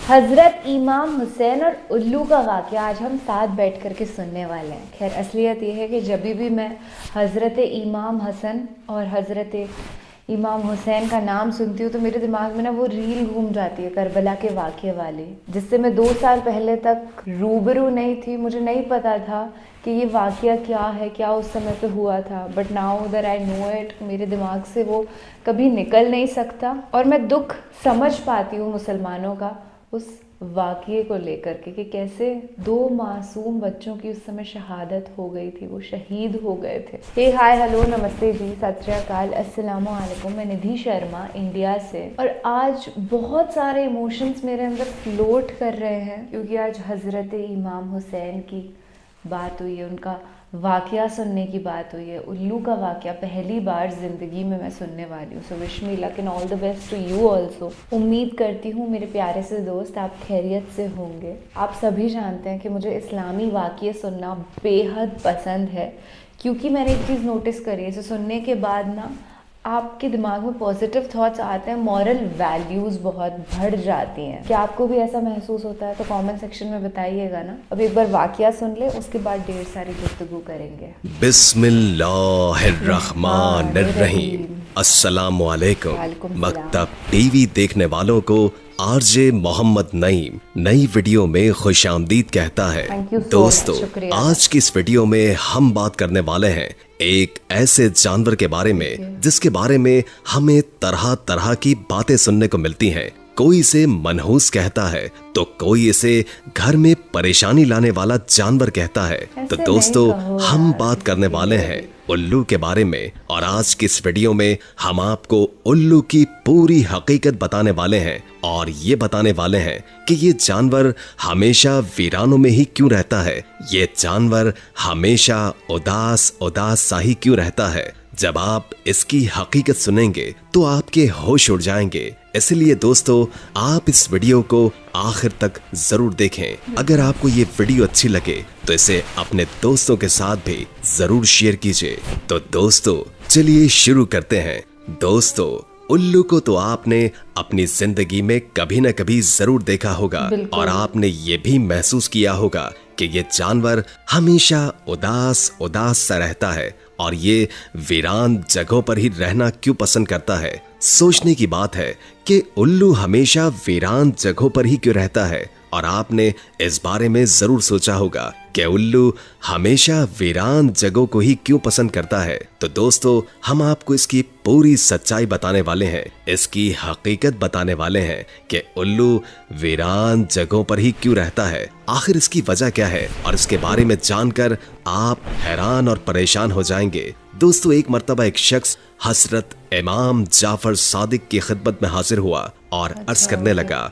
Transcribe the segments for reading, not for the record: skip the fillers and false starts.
हज़रत इमाम हुसैन और उल्लू का वाक़या आज हम साथ बैठ कर के सुनने वाले हैं। खैर असलियत ये है कि जब भी मैं हज़रत इमाम हसन और हज़रत इमाम हुसैन का नाम सुनती हूँ तो मेरे दिमाग में ना वो रील घूम जाती है करबला के वाक़े वाली, जिससे मैं 2 साल पहले तक रूबरू नहीं थी। मुझे नहीं पता था कि ये वाक़या क्या है, क्या उस समय पे हुआ था, but now that I know it, मेरे दिमाग से वो कभी निकल नहीं सकता। और मैं दुख समझ पाती हूँ मुसलमानों का उस वाक़ये को लेकर के कि कैसे 2 मासूम बच्चों की उस समय शहादत हो गई थी, वो शहीद हो गए थे। हे हाय हेलो नमस्ते जी, सत श्री अकाल, अस्सलामु अलैकुम। मैं निधि शर्मा इंडिया से, और आज बहुत सारे इमोशंस मेरे अंदर फ्लोट कर रहे हैं क्योंकि आज हज़रत इमाम हुसैन की बात हुई है, उनका वाक़या सुनने की बात हुई है। उल्लू का वाक़या पहली बार ज़िंदगी में मैं सुनने वाली हूँ। So wish me luck and all the best to you also. उम्मीद करती हूँ मेरे प्यारे से दोस्त आप खैरियत से होंगे। आप सभी जानते हैं कि मुझे इस्लामी वाक़ये सुनना बेहद पसंद है, क्योंकि मैंने एक चीज़ नोटिस करी है, इसे सुनने के बाद ना आपके दिमाग में पॉजिटिव थॉट्स आते हैं, मॉरल वैल्यूज़ बहुत बढ़ जाती हैं। क्या आपको भी ऐसा महसूस होता है? तो कमेंट सेक्शन में बताइएगा ना। अब एक बार वाक़या सुन ले, उसके बाद ढेर सारी गुफ्तगू करेंगे। बिस्मिल्लाहिर्रहमानिर्रहीम। अस्सलामु अलैकुम। मकतब टीवी देखने वालों को आरजे मोहम्मद नईम नई वीडियो में खुशामदीद कहता है। दोस्तों, आज की इस वीडियो में हम बात करने वाले हैं एक ऐसे जानवर के बारे में जिसके बारे में हमें तरह तरह की बातें सुनने को मिलती हैं। कोई इसे मनहूस कहता है तो कोई इसे घर में परेशानी लाने वाला जानवर कहता है। तो दोस्तों, हम बात करने वाले हैं उल्लू के बारे में, और आज की इस वीडियो में हम आपको उल्लू की पूरी हकीकत बताने वाले हैं, और ये बताने वाले हैं कि ये जानवर हमेशा वीरानों में ही क्यों रहता है, ये जानवर हमेशा उदास उदास सा ही क्यों रहता है। जब आप इसकी हकीकत सुनेंगे तो आपके होश उड़ जाएंगे। इसलिए दोस्तों, आप इस वीडियो को आखिर तक जरूर देखें। अगर आपको ये वीडियो अच्छी लगे तो इसे अपने दोस्तों के साथ भी जरूर शेयर कीजिए। तो दोस्तों, चलिए शुरू करते हैं। दोस्तों, उल्लू को तो आपने अपनी जिंदगी में कभी न कभी जरूर देखा होगा, और आपने ये भी महसूस किया होगा कि ये जानवर हमेशा उदास उदास सा रहता है, और ये वीरान जगहों पर ही रहना क्यों पसंद करता है। सोचने की बात है कि उल्लू हमेशा वीरान जगहों पर ही क्यों रहता है, और आपने इस बारे में जरूर सोचा होगा कि उल्लू हमेशा वीरान जगहों को ही क्यों पसंद करता है। तो दोस्तों, हम आपको इसकी पूरी सच्चाई बताने वाले हैं, इसकी हकीकत बताने वाले हैं कि उल्लू वीरान जगहों पर ही क्यों रहता है, आखिर इसकी वजह क्या है, और इसके बारे में जानकर आप हैरान और परेशान हो जाएंगे। दोस्तों, एक मर्तबा एक शख्स हजरत इमाम जाफर सादिक की खिदमत में हाजिर हुआ और अर्ज करने लगा,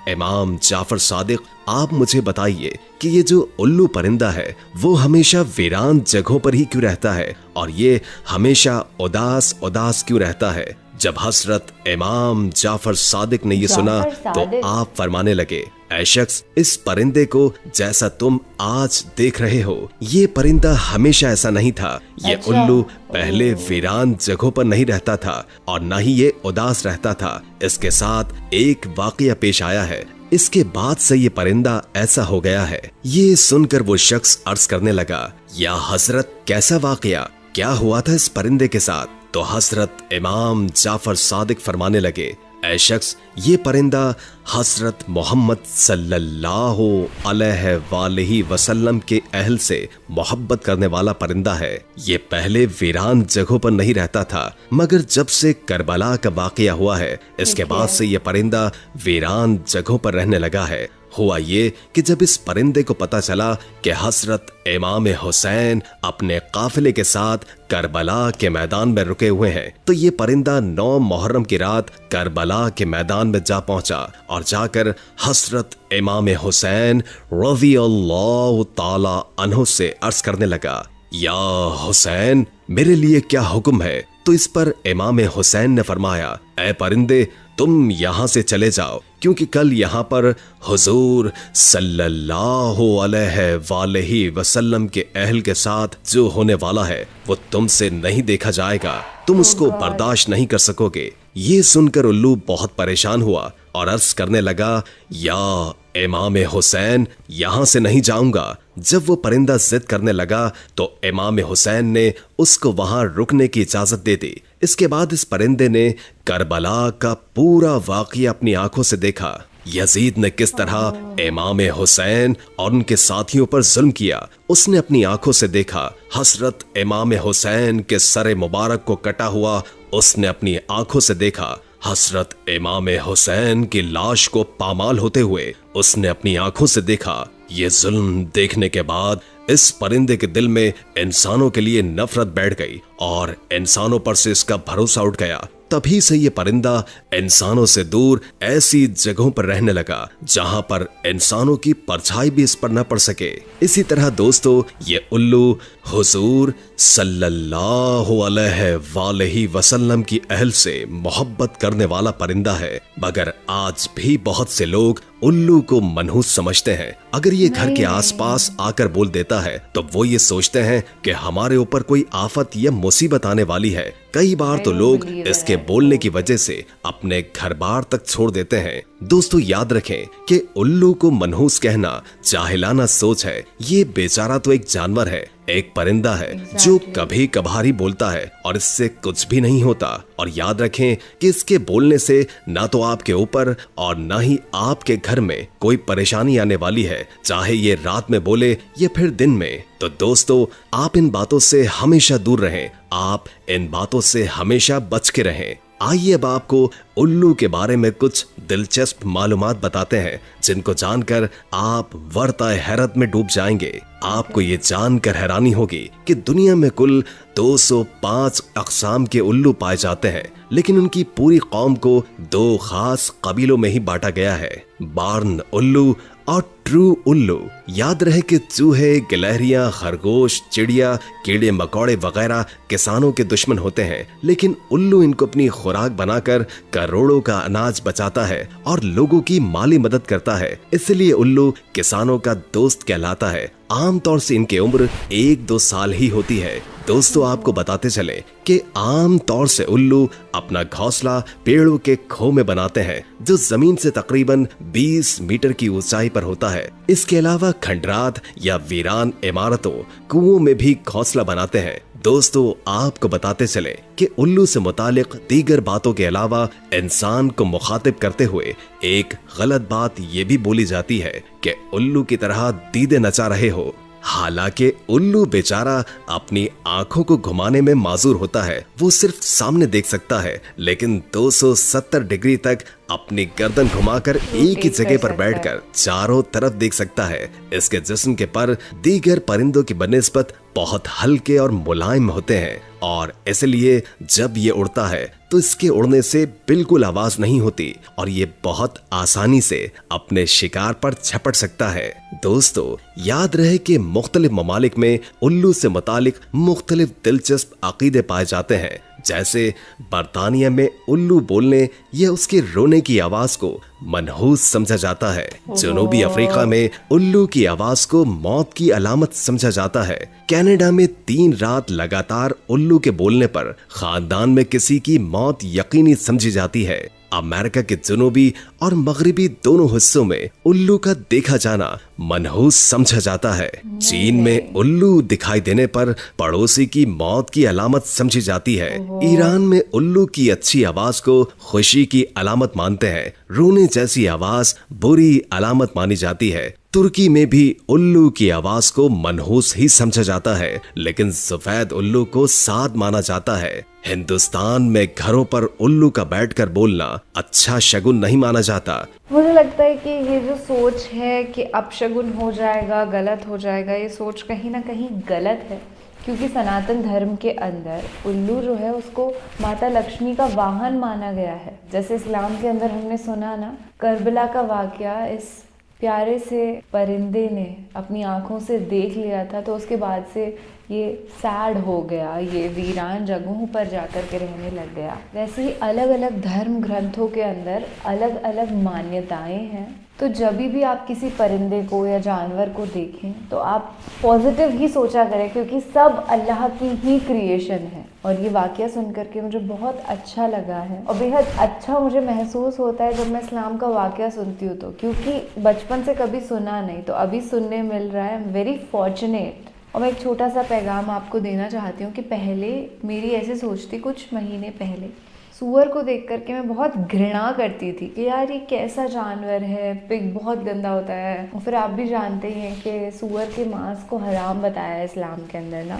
इमाम जाफर सादिक, आप मुझे बताइए कि ये जो उल्लू परिंदा है वो हमेशा वीरान जगहों पर ही क्यों रहता है, और ये हमेशा उदास उदास क्यों रहता है। जब हजरत इमाम जाफर सादिक ने ये सुना तो आप फरमाने लगे, ऐ शख्स, इस परिंदे को जैसा तुम आज देख रहे हो, ये परिंदा हमेशा ऐसा नहीं था। ये उल्लू पहले वीरान जगहों पर नहीं रहता था और न ही ये उदास रहता था। इसके साथ एक वाकया पेश आया है, इसके बाद से ये परिंदा ऐसा हो गया है। ये सुनकर वो शख्स अर्ज करने लगा, या हजरत, कैसा वाकया, क्या हुआ था इस परिंदे के साथ? तो हजरत इमाम जाफर सादिक फरमाने लगे, ऐ शख्स, ये परिंदा हजरत मोहम्मद सल्लल्लाहु अलैहि वसल्लम के अहल से मोहब्बत करने वाला परिंदा है। ये पहले वीरान जगहों पर नहीं रहता था, मगर जब से करबला का वाकया हुआ है, इसके बाद से ये परिंदा वीरान जगहों पर रहने लगा है। हुआ ये कि जब इस परिंदे को पता चला कि हजरत इमाम हुसैन अपने काफिले के साथ करबला के मैदान में रुके हुए हैं, तो ये परिंदा 9 मुहर्रम की रात करबला के मैदान में जा पहुंचा और जाकर हजरत इमाम हुसैन रज़ियल्लाहु ताला अन्हु से अर्ज करने लगा, या हुसैन, मेरे लिए क्या हुक्म है? तो इस पर इमाम हुसैन ने फरमाया, ऐ परिंदे, तुम यहाँ से चले जाओ, क्योंकि कल यहाँ पर हुजूर सल्लल्लाहु अलैहि वसल्लम के अहल के साथ जो होने वाला है वो तुमसे नहीं देखा जाएगा, तुम उसको बर्दाश्त नहीं कर सकोगे। ये सुनकर उल्लू बहुत परेशान हुआ और अर्ज करने लगा, या इमाम हुसैन, यहां से नहीं जाऊंगा। जब वो परिंदा जिद करने लगा तो इमाम हुसैन ने उसको वहां रुकने की इजाजत दे दी। इसके बाद इस परिंदे ने करबला का पूरा वाकया अपनी आंखों से देखा। यजीद ने किस तरह इमाम हुसैन और उनके साथियों पर जुल्म किया, उसने अपनी आंखों से देखा। हजरत इमाम हुसैन के सरे मुबारक को कटा हुआ उसने अपनी आंखों से देखा। हजरत इमाम हुसैन की लाश को पामाल होते हुए उसने अपनी आंखों से देखा। ये जुल्म देखने के बाद इस परिंदे के दिल में इंसानों के लिए नफरत बैठ गई और इंसानों पर से इसका भरोसा उठ गया। तभी से ये परिंदा इंसानों से दूर ऐसी जगहों पर रहने लगा जहां पर इंसानों की परछाई भी इस पर न पड़ सके। इसी तरह दोस्तों, ये उल्लू हुजूर सल्लल्लाहु अलैहि वसल्लम की अहल से मोहब्बत करने वाला परिंदा है, मगर आज भी बहुत से लोग उल्लू को मनहूस समझते हैं। अगर ये घर के आसपास आकर बोल देता है तो वो ये सोचते हैं कि हमारे ऊपर कोई आफत या मुसीबत आने वाली है। कई बार तो लोग इसके बोलने की वजह से अपने घर बार तक छोड़ देते हैं। दोस्तों याद रखें कि उल्लू को मनहूस कहना जाहिलाना सोच है। ये बेचारा तो एक जानवर है, एक परिंदा है जो कभी कभार बोलता है और इससे कुछ भी नहीं होता। और याद रखें कि इसके बोलने से ना तो आपके ऊपर और ना ही आपके घर में कोई परेशानी आने वाली है, चाहे ये रात में बोले या फिर दिन में। तो दोस्तों, आप इन बातों से हमेशा दूर रहें, आप इन बातों से हमेशा बच के रहें। आइए अब आपको उल्लू के बारे में कुछ दिलचस्प मालूमात बताते हैं जिनको जानकर आप वर्ता हैरत में डूब जाएंगे। आपको ये जानकर हैरानी होगी कि दुनिया में कुल 205 अक़साम के उल्लू पाए जाते हैं, लेकिन उनकी पूरी कौम को दो खास कबीलों में ही बांटा गया है, बार्न उल्लू और ट्रू उल्लू। याद रहे कि चूहे, गिलहरियां, खरगोश, चिड़िया, कीड़े मकोड़े वगैरह किसानों के दुश्मन होते हैं, लेकिन उल्लू इनको अपनी खुराक बनाकर करोड़ों का अनाज बचाता है और लोगों की माली मदद करता है। इसलिए उल्लू किसानों का दोस्त कहलाता है। आमतौर से इनकी उम्र 1-2 साल ही होती है। दोस्तों आपको बताते चले कि आम तौर से उल्लू अपना घोंसला पेड़ों के खो में बनाते हैं जो जमीन से तकरीबन 20 मीटर की ऊंचाई पर होता है। इसके अलावा खंडरात या वीरान इमारतों, कुओं में भी घोंसला बनाते हैं। दोस्तों आपको बताते चले कि उल्लू से मुतालिक दीगर बातों के अलावा इंसान को मुखातिब करते हुए एक गलत बात ये भी बोली जाती है कि उल्लू की तरह दीदे नचा रहे हो। हालांकि उल्लू बेचारा अपनी आंखों को घुमाने में माजूर होता है, वो सिर्फ सामने देख सकता है, लेकिन 270 डिग्री तक अपनी गर्दन घुमाकर एक ही जगह पर बैठकर चारों तरफ देख सकता है। इसके जिस्म के पर दीगर परिंदों की बनिस्बत बहुत हल्के और मुलायम होते हैं और इसलिए जब ये उड़ता है तो इसके उड़ने से बिल्कुल आवाज नहीं होती और ये बहुत आसानी से अपने शिकार पर झपट सकता है। दोस्तों याद रहे कि मुख्तलिफ ममालिक में उल्लू से मुतालिक मुख्तलिफ दिलचस्प अकीदे पाए जाते हैं। जैसे बरतानिया में उल्लू बोलने या उसके रोने की आवाज को मनहूस समझा जाता है। जनूबी अफ्रीका में उल्लू की आवाज को मौत की अलामत समझा जाता है। कनाडा में 3 रात लगातार उल्लू के बोलने पर खानदान में किसी की मौत यकीनी समझी जाती है। अमेरिका के जनूबी और मगरिबी दोनों हिस्सों में उल्लू का देखा जाना मनहूस समझा जाता है। चीन में उल्लू दिखाई देने पर पड़ोसी की मौत की अलामत समझी जाती है। ईरान में उल्लू की अच्छी आवाज को खुशी की अलामत मानते हैं। रोने जैसी आवाज बुरी अलामत मानी जाती है। तुर्की में भी उल्लू की आवाज को मनहूस ही समझा जाता है, लेकिन सफेद उल्लू को साद माना जाता है। हिंदुस्तान में घरों पर उल्लू का बैठकर बोलना अच्छा शगुन नहीं माना जाता। मुझे लगता है कि ये जो सोच है कि अपशगुन हो जाएगा, गलत हो जाएगा, ये सोच कहीं ना कहीं गलत है, क्योंकि सनातन धर्म के अंदर उल्लू जो है उसको माता लक्ष्मी का वाहन माना गया है। जैसे इस्लाम के अंदर हमने सुना ना, करबला का वाकया इस प्यारे से परिंदे ने अपनी आंखों से देख लिया था, तो उसके बाद से ये सैड हो गया, ये वीरान जगहों पर जाकर के रहने लग गया। वैसे ही अलग अलग धर्म ग्रंथों के अंदर अलग अलग मान्यताएं हैं। तो जब भी आप किसी परिंदे को या जानवर को देखें तो आप पॉजिटिव ही सोचा करें, क्योंकि सब अल्लाह की ही क्रिएशन है। और ये वाक़या सुन करके मुझे बहुत अच्छा लगा है और बेहद अच्छा मुझे महसूस होता है जब मैं इस्लाम का वाक़या सुनती हूँ तो, क्योंकि बचपन से कभी सुना नहीं, तो अभी सुनने मिल रहा है। Very fortunate. और मैं एक छोटा सा पैगाम आपको देना चाहती हूँ कि पहले मेरी ऐसे सोच थी, कुछ महीने पहले सूअर को देख करके मैं बहुत घृणा करती थी कि यार ये कैसा जानवर है, पिग बहुत गंदा होता है। और फिर आप भी जानते ही हैं कि सूअर के मांस को हराम बताया है इस्लाम के अंदर ना,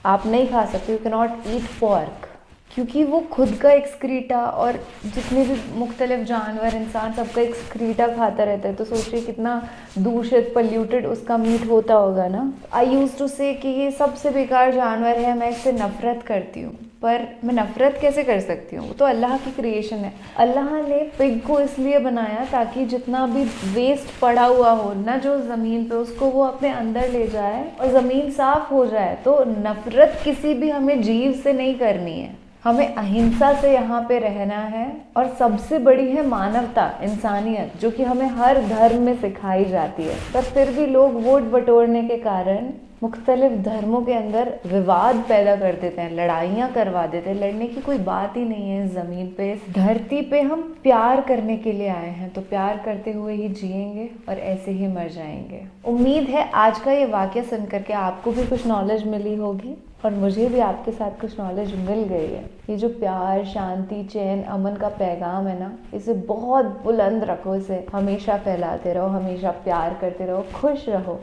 आप नहीं खा सकते, you can not eat pork, क्योंकि वो खुद का एक्सक्रीटा और जितने भी मुख्तलिफ जानवर इंसान सबका एक्सक्रीटा खाता रहता है। तो सोचिए कितना दूषित पल्यूटेड उसका मीट होता होगा ना। आई यूज टू से कि ये सबसे बेकार जानवर है, मैं इससे नफ़रत करती हूँ। पर मैं नफ़रत कैसे कर सकती हूँ, वो तो अल्लाह की क्रिएशन है। अल्लाह ने पिग को इसलिए बनाया ताकि जितना भी वेस्ट पड़ा हुआ हो ना जो ज़मीन पे, उसको वो अपने अंदर ले जाए और ज़मीन साफ़ हो जाए। तो नफ़रत किसी भी हमें जीव से नहीं करनी है, हमें अहिंसा से यहाँ पे रहना है। और सबसे बड़ी है मानवता, इंसानियत, जो कि हमें हर धर्म में सिखाई जाती है। पर फिर भी लोग वोट बटोरने के कारण मुख्तलिफ धर्मों के अंदर विवाद पैदा कर देते हैं, लड़ाइयाँ करवा देते हैं। लड़ने की कोई बात ही नहीं है इस ज़मीन पे, इस धरती पे हम प्यार करने के लिए आए हैं, तो प्यार करते हुए ही जिएंगे और ऐसे ही मर जाएंगे। उम्मीद है आज का ये वाक़या सुन करके आपको भी कुछ नॉलेज मिली होगी और मुझे भी आपके साथ कुछ नॉलेज मिल गई है। ये जो प्यार, शांति, चैन, अमन का पैगाम है ना, इसे बहुत बुलंद रखो, इसे हमेशा फैलाते रहो, हमेशा प्यार करते रहो, खुश रहो।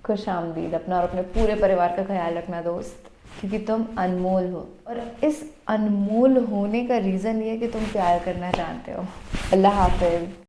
खुश आमदीद। अपना और अपने पूरे परिवार का ख्याल रखना दोस्त, क्योंकि तुम अनमोल हो और इस अनमोल होने का रीज़न ये है कि तुम प्यार करना जानते हो। अल्लाह हाफ़िज़।